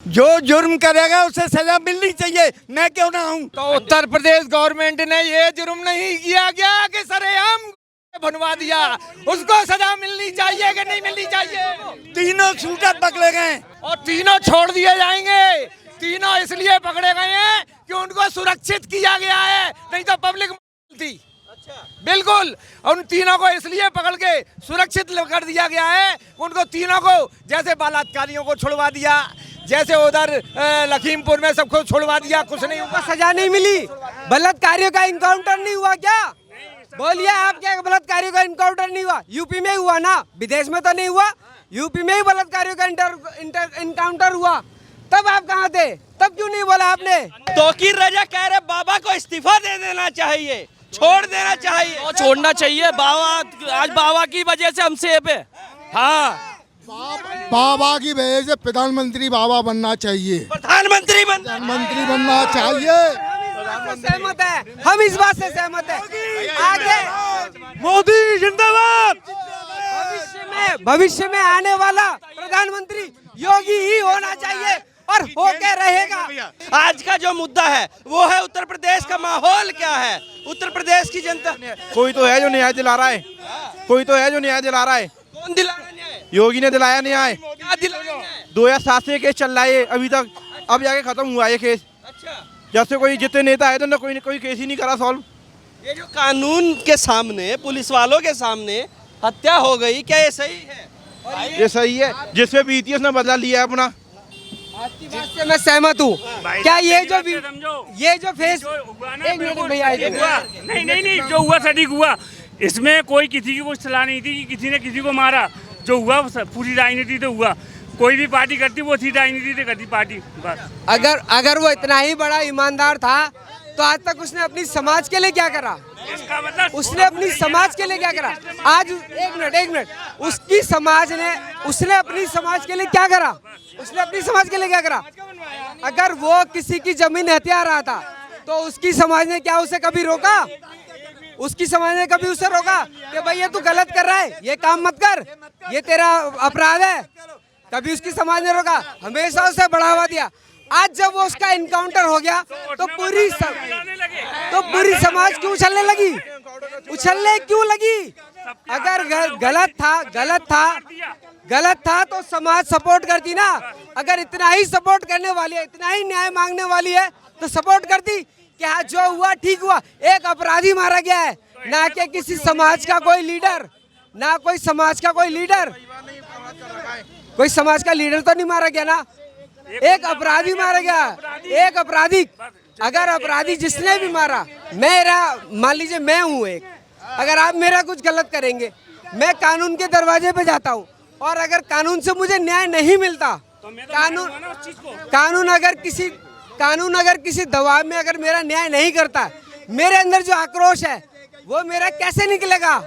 जो जुर्म करेगा उसे सजा मिलनी चाहिए, मैं क्यों ना हूँ। तो उत्तर प्रदेश गवर्नमेंट ने ये जुर्म नहीं किया गया कि सरेआम बनवा दिया, उसको सजा मिलनी चाहिए कि नहीं मिलनी चाहिए? तीनों शूटर पकड़े गए और तीनों छोड़ दिए जाएंगे। तीनों इसलिए पकड़े गए हैं कि उनको सुरक्षित किया गया है, नहीं तो पब्लिक थी। बिल्कुल, उन तीनों को इसलिए पकड़ के सुरक्षित कर दिया गया है, उनको तीनों को, जैसे बलात्कारियों को छुड़वा दिया, जैसे उधर लखीमपुर में सबको छुड़वा दिया, कुछ नहीं हुआ, सजा नहीं मिली। बलात्कारियों का इनकाउंटर नहीं हुआ क्या? बोलिए आप, क्या बलात्कारियों का इनकाउंटर नहीं हुआ? यूपी में ही हुआ ना, विदेश में तो नहीं हुआ। यूपी में ही बलात्कारियों का इनकाउंटर हुआ, तब आप कहाँ थे? तब क्यों नहीं बोला आपने? तौकीर रजा कह रहे बाबा को इस्तीफा दे देना चाहिए, छोड़ देना चाहिए। और छोड़ना चाहिए। बाबा, आज बाबा की वजह से हम सेफ है। हाँ, बाबा की वजह से प्रधानमंत्री बाबा बनना चाहिए, प्रधानमंत्री बनना चाहिए। सहमत है, हम इस बात से सहमत है। आगे मोदी जिंदाबाद। भविष्य में आने वाला प्रधानमंत्री योगी ही होना चाहिए और होके रहेगा। आज का जो मुद्दा है वो है उत्तर प्रदेश का माहौल क्या है, उत्तर प्रदेश की जनता। कोई तो है जो न्याय दिला रहा है, कोई तो है जो न्याय दिला रहा है। कौन दिला रहा है न्याय? योगी ने दिलाया न्याय। क्या दिलाया न्याय? 2007 से केस चल रहा है अभी तक, अब जाके खत्म हुआ ये केस। अच्छा, जब से कोई जितने नेता आए तो ना कोई केस ही नहीं करा सॉल्व। ये जो कानून के सामने, पुलिस वालों के सामने हत्या हो गई, क्या ये सही है? ये सही है, जिसपे बीती उसने बदला लिया है अपना। आपकी बात से मैं सहमत हूँ। क्या ये जो फेस, एक मिनट भैया, नहीं, जो हुआ सटीक हुआ। इसमें कोई किसी की वो सलाह नहीं थी कि किसी ने किसी को मारा। जो हुआ पूरी राजनीति तो हुआ, कोई भी पार्टी करती वो थी राजनीति से करती पार्टी, बस। अगर वो इतना ही बड़ा ईमानदार था तो आज तक उसने अपनी समाज के लिए क्या करा? इसका मतलब उसने अपनी समाज के लिए क्या करा? आज एक मिनट, उसने अपनी समाज के लिए क्या करा? उसने अपनी समाज के लिए क्या करा? अगर वो किसी की जमीन हथिया रहा था तो उसकी समाज ने क्या उसे कभी रोका? उसकी समाज ने कभी उसे रोका कि भाई ये तू गलत कर रहा है, ये काम मत कर, ये तेरा अपराध है? कभी उसकी समाज ने रोका, हमेशा उसे बढ़ावा दिया। आज जब वो उसका इनकाउंटर हो गया तो पूरी समाज क्यों उछलने क्यों लगी? अगर गलत था तो समाज सपोर्ट करती ना। अगर इतना ही सपोर्ट करने वाली है, इतना ही न्याय मांगने वाली है तो सपोर्ट करती कि हाँ जो हुआ ठीक हुआ। एक अपराधी मारा गया है, ना कि किसी समाज का कोई लीडर, ना कोई समाज का कोई लीडर, कोई समाज का लीडर तो नहीं मारा गया ना, एक अपराधी मारा गया। एक अपराधी, अगर अपराधी जिसने भी मारा, मान लीजिए मैं हूँ एक, अगर आप मेरा कुछ गलत करेंगे, मैं कानून के दरवाजे पे जाता हूँ और अगर कानून से मुझे न्याय नहीं मिलता, कानून अगर किसी दबाव में अगर मेरा न्याय नहीं करता, मेरे अंदर जो आक्रोश है वो मेरा कैसे निकलेगा?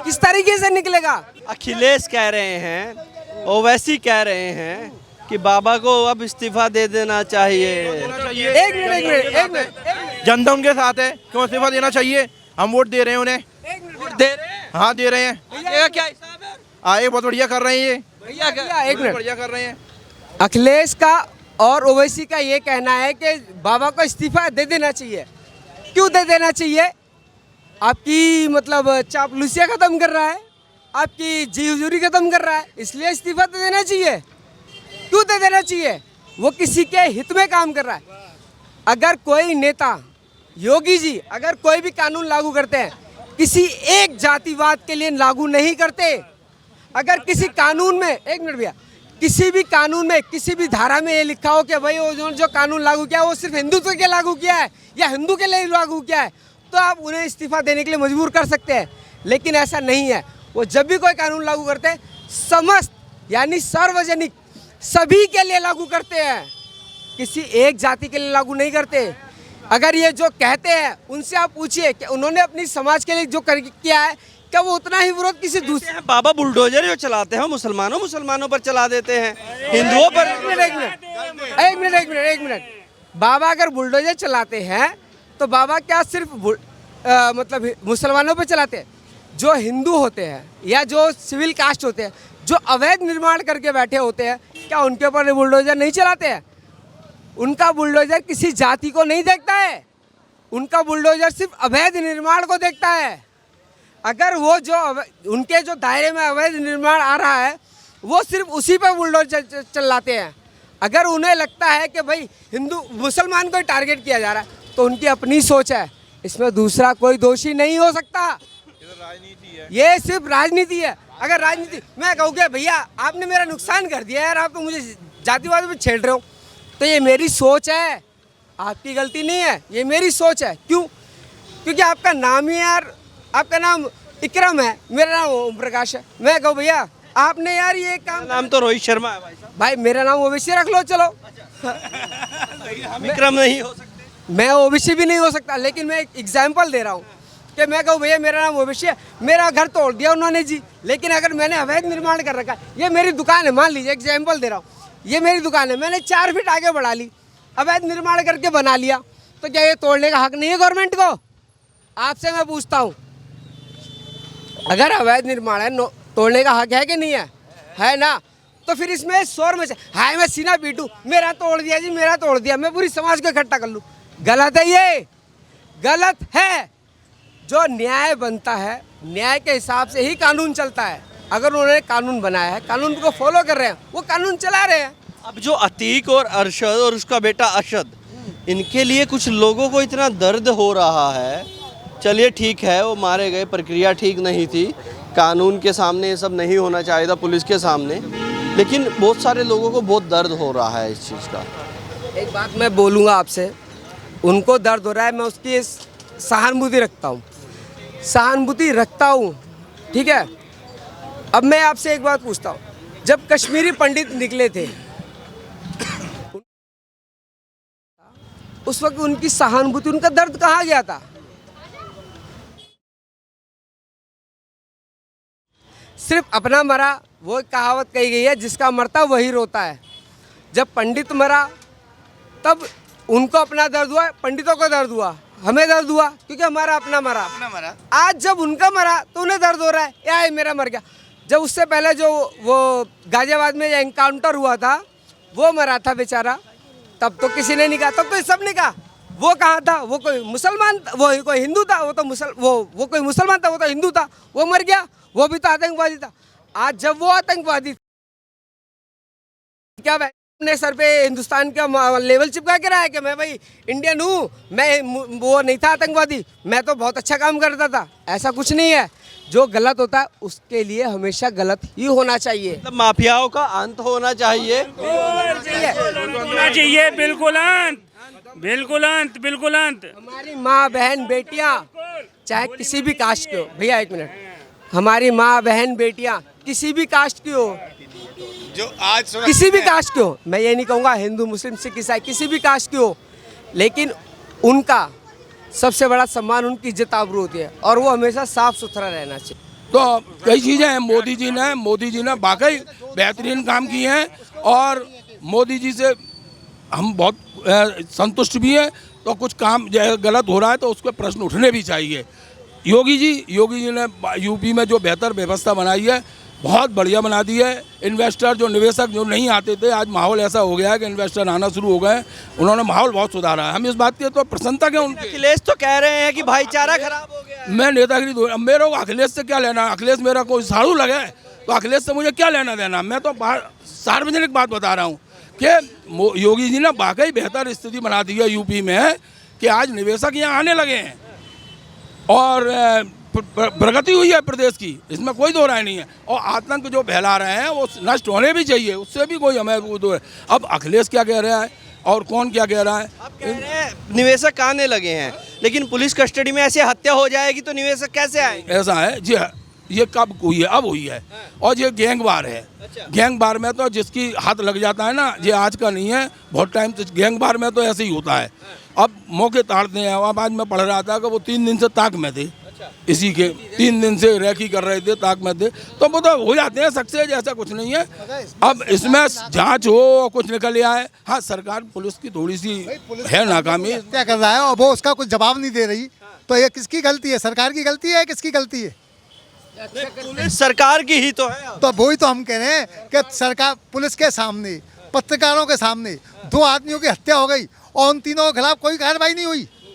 किस तरीके से निकलेगा? अखिलेश कह रहे हैं, ओवैसी कह रहे हैं कि बाबा को अब इस्तीफा दे देना चाहिए। एक मिनट, जनता उनके साथ है, क्यों इस्तीफा देना चाहिए? हम वोट दे रहे हैं उन्हें। वोट दे रहे हैं? हाँ दे रहे हैं। भैया क्या हिसाब है? आए बहुत बढ़िया कर रहे हैं ये, भैया एक मिनट, बढ़िया कर रहे हैं। अखिलेश का और ओवैसी का ये कहना है कि बाबा को इस्तीफा दे देना चाहिए। क्यों दे देना चाहिए? आपकी मतलब चापलूसियाँ खत्म कर रहा है, आपकी जी हुजूरी खत्म कर रहा है, इसलिए इस्तीफा दे देना चाहिए। क्यों दे देना चाहिए? वो किसी के हित में काम कर रहा है। अगर कोई नेता, योगी जी अगर कोई भी कानून लागू करते हैं, किसी एक जातिवाद के लिए लागू नहीं करते। अगर किसी कानून में, एक मिनट भैया, किसी भी कानून में, किसी भी धारा में ये लिखा हो कि भाई वो जो कानून लागू किया वो सिर्फ हिंदुत्व के लागू किया है या हिंदू के लिए लागू किया है, तो आप उन्हें इस्तीफा देने के लिए मजबूर कर सकते हैं। लेकिन ऐसा नहीं है। वो जब भी कोई कानून लागू करते हैं, समस्त यानी सार्वजनिक सभी के लिए लागू करते हैं, किसी एक जाति के लिए लागू नहीं करते। अगर ये जो कहते हैं उनसे आप पूछिए कि उन्होंने अपनी समाज के लिए जो किया है, क्या वो उतना ही विरोध किसी दूसरे? बाबा बुलडोजर जो चलाते हैं मुसलमानों पर चला देते हैं, हिंदुओं पर। एक मिनट, बाबा अगर बुलडोजर चलाते हैं तो बाबा क्या सिर्फ मतलब मुसलमानों पर चलाते हैं? जो हिंदू होते हैं या जो सिविल कास्ट होते हैं, जो अवैध निर्माण करके बैठे होते हैं, क्या उनके ऊपर बुलडोजर नहीं चलाते हैं? उनका बुलडोजर किसी जाति को नहीं देखता है, उनका बुलडोजर सिर्फ अवैध निर्माण को देखता है। अगर वो जो उनके जो दायरे में अवैध निर्माण आ रहा है, वो सिर्फ उसी पर बुलडोजर चलाते हैं। अगर उन्हें लगता है कि भाई हिंदू मुसलमान को टारगेट किया जा रहा है, तो उनकी अपनी सोच है, इसमें दूसरा कोई दोषी नहीं हो सकता। ये सिर्फ राजनीति है। अगर राजनीति, मैं कहूँ कि भैया आपने मेरा नुकसान कर दिया यार, आप तो मुझे जातिवाद में छेड़ रहे हो, तो ये मेरी सोच है, आपकी गलती नहीं है, ये मेरी सोच है। क्यों? क्योंकि आपका नाम ही यार, आपका नाम इकरम है, मेरा नाम ओम प्रकाश है। मैं कहूँ भैया आपने यार ये काम, नाम तो रोहित शर्मा है भाई साहब। भाई मेरा नाम ओबीसी रख लो, चलो। विक्रम नहीं हो सकते, मैं ओबीसी भी नहीं हो सकता, लेकिन मैं एक एग्जाम्पल दे रहा हूँ कि मैं कहूँ भैया मेरा नाम ओबीसी है, मेरा घर तोड़ दिया उन्होंने जी, लेकिन अगर मैंने अवैध निर्माण कर रखा है, ये मेरी दुकान है, मान लीजिए एग्जाम्पल दे रहा हूँ, ये मेरी दुकान है, मैंने 4 फीट आगे बढ़ा ली, अवैध निर्माण करके बना लिया, तो क्या ये तोड़ने का हक नहीं है गवर्नमेंट को? आपसे मैं पूछता हूँ, अगर अवैध निर्माण है, तोड़ने का हक है कि नहीं है ना? तो फिर इसमें शोर में हाय मैं सीना पीटूं, मेरा तोड़ दिया जी, मेरा तोड़ दिया, मैं पूरी समाज को इकट्ठा कर लूँ, गलत है, ये गलत है। जो न्याय बनता है, न्याय के हिसाब से ही कानून चलता है। अगर उन्होंने कानून बनाया है, कानून को फॉलो कर रहे हैं, वो कानून चला रहे हैं। अब जो अतीक और अरशद और उसका बेटा अशद, इनके लिए कुछ लोगों को इतना दर्द हो रहा है। चलिए ठीक है, वो मारे गए, प्रक्रिया ठीक नहीं थी, कानून के सामने ये सब नहीं होना चाहिए था, पुलिस के सामने, लेकिन बहुत सारे लोगों को बहुत दर्द हो रहा है इस चीज़ का। एक बात मैं बोलूँगा आपसे, उनको दर्द हो रहा है, मैं उसकी सहानुभूति रखता हूँ, सहानुभूति रखता हूँ, ठीक है। अब मैं आपसे एक बात पूछता हूँ, जब कश्मीरी पंडित निकले थे, उस वक्त उनकी सहानुभूति, उनका दर्द कहाँ गया था? सिर्फ अपना मरा, वो कहावत कही गई है, जिसका मरता वही रोता है। जब पंडित मरा तब उनको अपना दर्द हुआ, पंडितों को दर्द हुआ, हमें दर्द हुआ क्योंकि हमारा अपना मरा। आज जब उनका मरा तो उन्हें दर्द हो रहा है, या मेरा मर गया। जब उससे पहले जो वो गाजियाबाद में एनकाउंटर हुआ था, वो मरा था बेचारा, तब तो किसी ने नहीं कहा, तब तो सब ने कहा वो कहाँ था, वो कोई मुसलमान, वो कोई हिंदू था, वो तो वो कोई मुसलमान था, वो तो हिंदू था, वो मर गया, वो भी तो आतंकवादी था। आज जब वो आतंकवादी, क्या अपने सर पे हिंदुस्तान का लेवल चिपका के रहा है कि मैं भाई इंडियन हूँ, मैं वो नहीं था आतंकवादी, मैं तो बहुत अच्छा काम करता था? ऐसा कुछ नहीं है। जो गलत होता है उसके लिए हमेशा गलत ही होना चाहिए। मतलब माफियाओं का अंत होना चाहिए, होना चाहिए, बिल्कुल अंत, बिल्कुल अंत, बिल्कुल अंत। हमारी माँ बहन बेटियाँ चाहे किसी भी कास्ट की हो, भैया एक मिनट, हमारी माँ बहन बेटियाँ किसी भी कास्ट की हो, जो आज किसी भी कास्ट की हो, मैं ये नहीं कहूँगा हिंदू मुस्लिम सिख ईसाई, किसी भी कास्ट की हो, लेकिन उनका सबसे बड़ा सम्मान, उनकी इज्जत आबरू होती है, और वो हमेशा साफ सुथरा रहना चाहिए। तो कई चीज़ें हैं, मोदी जी ने वाकई बेहतरीन काम किए हैं, और मोदी जी से हम बहुत संतुष्ट भी हैं। तो कुछ काम गलत हो रहा है तो उस पर प्रश्न उठने भी चाहिए। योगी जी ने यूपी में जो बेहतर व्यवस्था बनाई है, बहुत बढ़िया बना दी है। इन्वेस्टर, जो निवेशक जो नहीं आते थे, आज माहौल ऐसा हो गया है कि इन्वेस्टर आना शुरू हो गए। उन्होंने माहौल बहुत सुधारा है, हम इस बात की तो प्रसन्नता के उनके। अखिलेश तो कह रहे हैं कि भाईचारा खराब हो गया है। मैं नेतागिरी, मेरे को अखिलेश से क्या लेना? अखिलेश मेरा कोई साड़ू लगे तो अखिलेश से मुझे क्या लेना देना? मैं तो सार्वजनिक बात बता रहा हूँ कि योगी जी ने वाकई बेहतर स्थिति बना दी है यूपी में, कि आज निवेशक यहाँ आने लगे हैं और प्रगति हुई है प्रदेश की, इसमें कोई दो राय नहीं है। और आतंक जो फैला रहे हैं वो नष्ट होने भी चाहिए, उससे भी कोई हमें वो दो। अब अखिलेश क्या कह रहा है और कौन क्या कह रहा है? आप कह रहे हैं निवेशक आने लगे हैं, लेकिन पुलिस कस्टडी में ऐसे हत्या हो जाएगी तो निवेशक कैसे आएंगे? ऐसा है जी, ये कब हुई है? अब हुई है। और ये गैंगवार है। गैंगवार में तो जिसकी हाथ लग जाता है ना, ये आज का नहीं है, बहुत टाइम से गैंगवार में तो ऐसे ही होता है। अब मौके ताड़ते हैं। अब आज मैं पढ़ रहा था कि वो 3 दिन से ताक में थे, इसी के 3 दिन से रैकी कर रहे थे, ताक में थे, तो वो तो हो जाते हैं सक्सेस, ऐसा कुछ नहीं है। अब इसमें जांच हो, कुछ निकल आए। हाँ, सरकार पुलिस की थोड़ी सी है नाकामी, क्या कर रहा है और वो उसका कुछ जवाब नहीं दे रही, तो ये किसकी गलती है? सरकार की गलती है, किसकी गलती है? पुलिस सरकार की ही तो है। तो वही तो हम कह रहे हैं कि सरकार पुलिस के सामने, पत्रकारों के सामने 2 आदमियों की हत्या हो गई और उन तीनों के खिलाफ कोई कार्रवाई नहीं हुई।